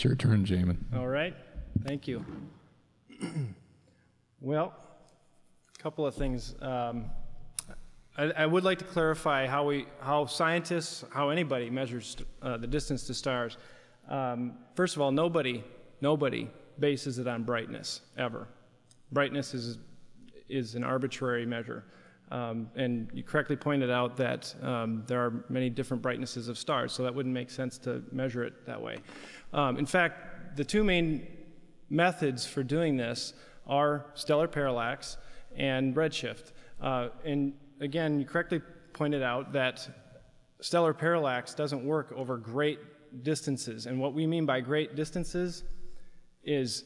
your turn, Jamin. All right. Thank you. Well, a couple of things. I would like to clarify how scientists, how anybody measures the distance to stars. First of all, nobody bases it on brightness, ever. Brightness is an arbitrary measure. And you correctly pointed out that there are many different brightnesses of stars, so that wouldn't make sense to measure it that way. In fact, the two main methods for doing this are stellar parallax and redshift. And again, you correctly pointed out that stellar parallax doesn't work over great distances. And what we mean by great distances is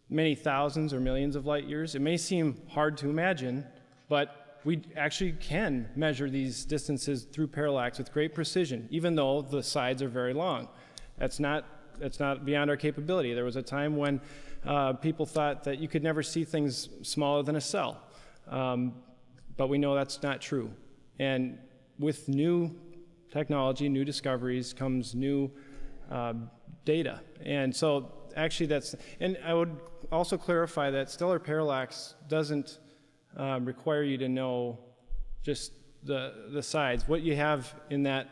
many thousands or millions of light years. It may seem hard to imagine, but we actually can measure these distances through parallax with great precision, even though the sides are very long. That's not beyond our capability. There was a time when people thought that you could never see things smaller than a cell. But we know that's not true. And with new technology, new discoveries, comes new data. And so actually and I would also clarify that stellar parallax doesn't require you to know just the sides. What you have in that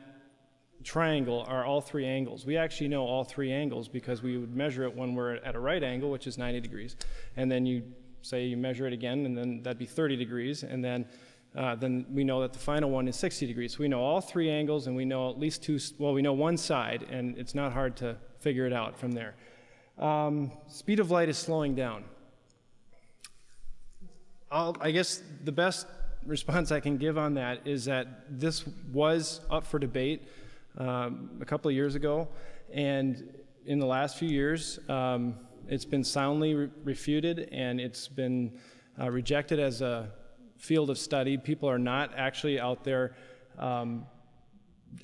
triangle are all three angles. We actually know all three angles because we would measure it when we're at a right angle, which is 90 degrees. And then you measure it again, and then that'd be 30 degrees. And then we know that the final one is 60 degrees. So we know all three angles, and we know at least we know one side, and it's not hard to figure it out from there. Speed of light is slowing down. I guess the best response I can give on that is that this was up for debate a couple of years ago, and in the last few years, it's been soundly refuted, and it's been rejected as a field of study. People are not actually out there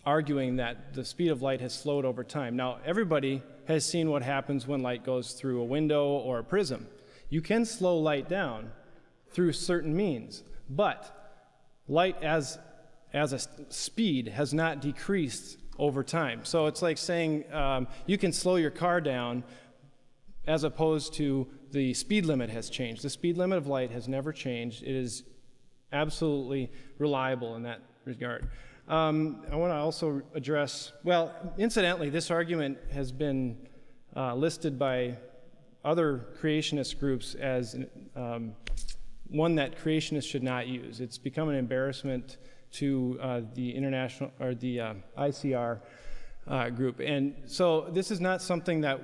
arguing that the speed of light has slowed over time. Now, everybody has seen what happens when light goes through a window or a prism. You can slow light down through certain means, but light as a speed has not decreased over time. So it's like saying you can slow your car down as opposed to the speed limit has changed. The speed limit of light has never changed. It is absolutely reliable in that regard. I want to also address, well, incidentally, this argument has been listed by other creationist groups as one that creationists should not use. It's become an embarrassment to the international, or the ICR group. And so this is not something that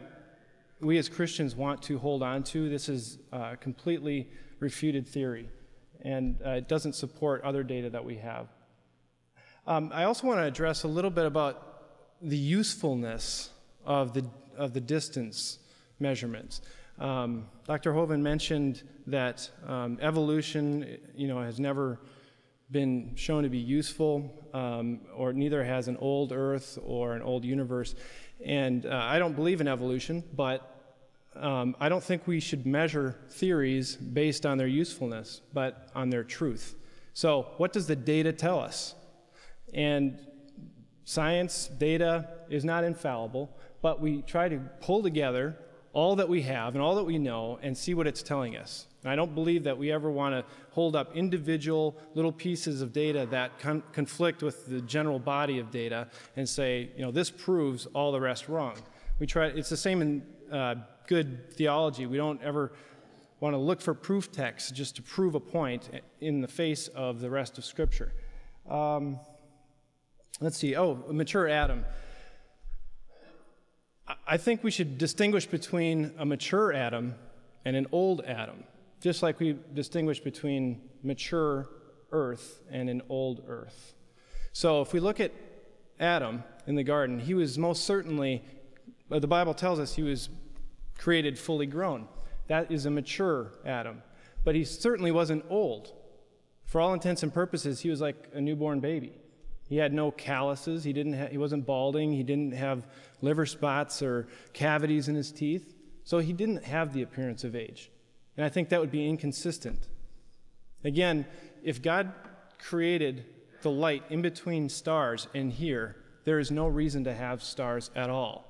we as Christians want to hold on to. This is completely refuted theory, and it doesn't support other data that we have. I also want to address a little bit about the usefulness of the distance measurements. Dr. Hovind mentioned that evolution, has never been shown to be useful, or neither has an old Earth or an old universe. And I don't believe in evolution, but I don't think we should measure theories based on their usefulness, but on their truth. So what does the data tell us? And science data is not infallible, but we try to pull together all that we have and all that we know and see what it's telling us. And I don't believe that we ever want to hold up individual little pieces of data that conflict with the general body of data and say, this proves all the rest wrong. It's the same in good theology. We don't ever want to look for proof texts just to prove a point in the face of the rest of Scripture. Let's see. Oh, mature Adam. I think we should distinguish between a mature Adam and an old Adam, just like we distinguish between mature Earth and an old Earth. So if we look at Adam in the garden, he was most certainly, the Bible tells us he was created fully grown. That is a mature Adam. But he certainly wasn't old. For all intents and purposes, he was like a newborn baby. He had no calluses, he wasn't balding, he didn't have liver spots or cavities in his teeth, so he didn't have the appearance of age. And I think that would be inconsistent. Again, if God created the light in between stars and here, there is no reason to have stars at all.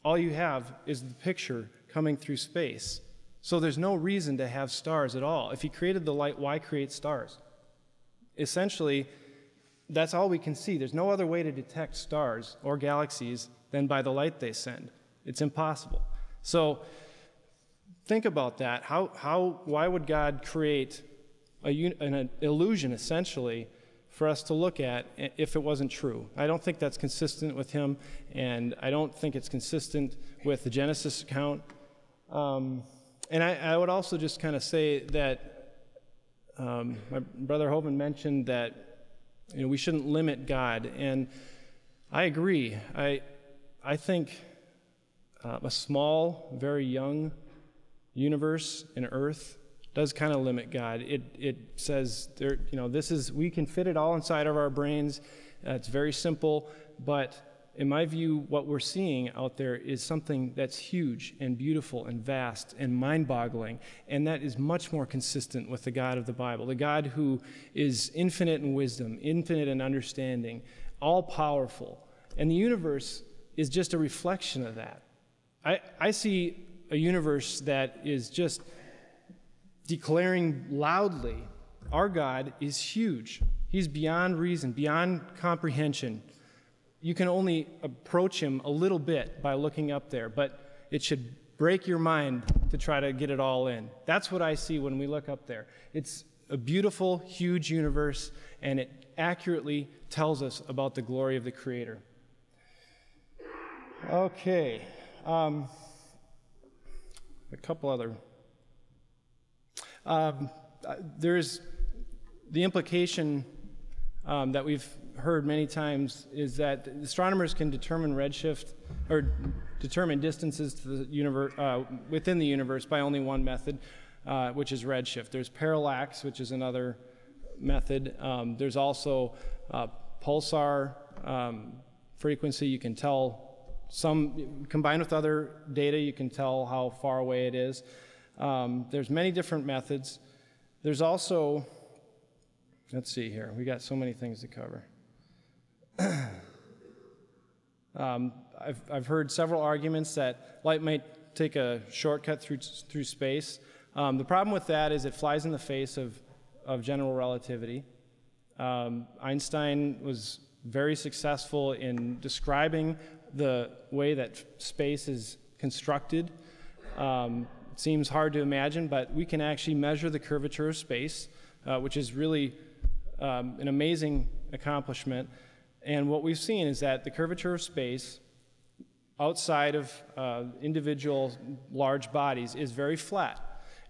all you have is the picture coming through space. So there's no reason to have stars at all. If he created the light, why create stars? Essentially, that's all we can see. There's no other way to detect stars or galaxies than by the light they send. It's impossible. So think about that. Why would God create an illusion, essentially, for us to look at if it wasn't true? I don't think that's consistent with him, and I don't think it's consistent with the Genesis account. And I would also just kind of say that my brother Hovind mentioned that we shouldn't limit God, and I agree. I think a small, very young universe in Earth does kind of limit God. It says we can fit it all inside of our brains. It's very simple, but in my view, what we're seeing out there is something that's huge and beautiful and vast and mind-boggling, and that is much more consistent with the God of the Bible, the God who is infinite in wisdom, infinite in understanding, all-powerful. And the universe is just a reflection of that. I see a universe that is just declaring loudly, our God is huge. He's beyond reason, beyond comprehension. You can only approach him a little bit by looking up there, but it should break your mind to try to get it all in. That's what I see when we look up there. It's a beautiful, huge universe, and it accurately tells us about the glory of the Creator. Okay. A couple other. There's the implication that we've heard many times is that astronomers can determine redshift or determine distances to the universe within the universe by only one method, which is redshift. There's parallax, which is another method. There's also pulsar frequency. You can tell some combined with other data. You can tell how far away it is. There's many different methods. There's also, let's see here. We got so many things to cover. I've heard several arguments that light might take a shortcut through space. The problem with that is it flies in the face of general relativity. Einstein was very successful in describing the way that space is constructed. It seems hard to imagine, but we can actually measure the curvature of space, which is really an amazing accomplishment. And what we've seen is that the curvature of space outside of individual large bodies is very flat.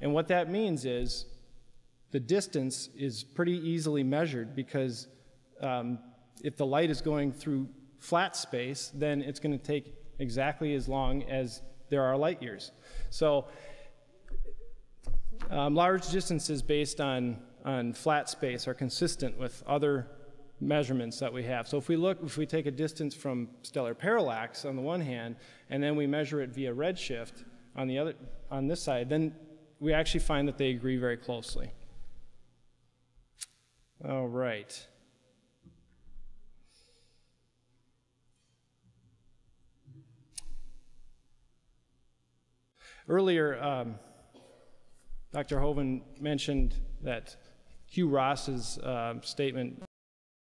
And what that means is the distance is pretty easily measured because if the light is going through flat space, then it's going to take exactly as long as there are light years. So large distances based on flat space are consistent with other measurements that we have. So if we take a distance from stellar parallax on the one hand, and then we measure it via redshift on this side, then we actually find that they agree very closely. All right. Earlier, Dr. Hovind mentioned that Hugh Ross's statement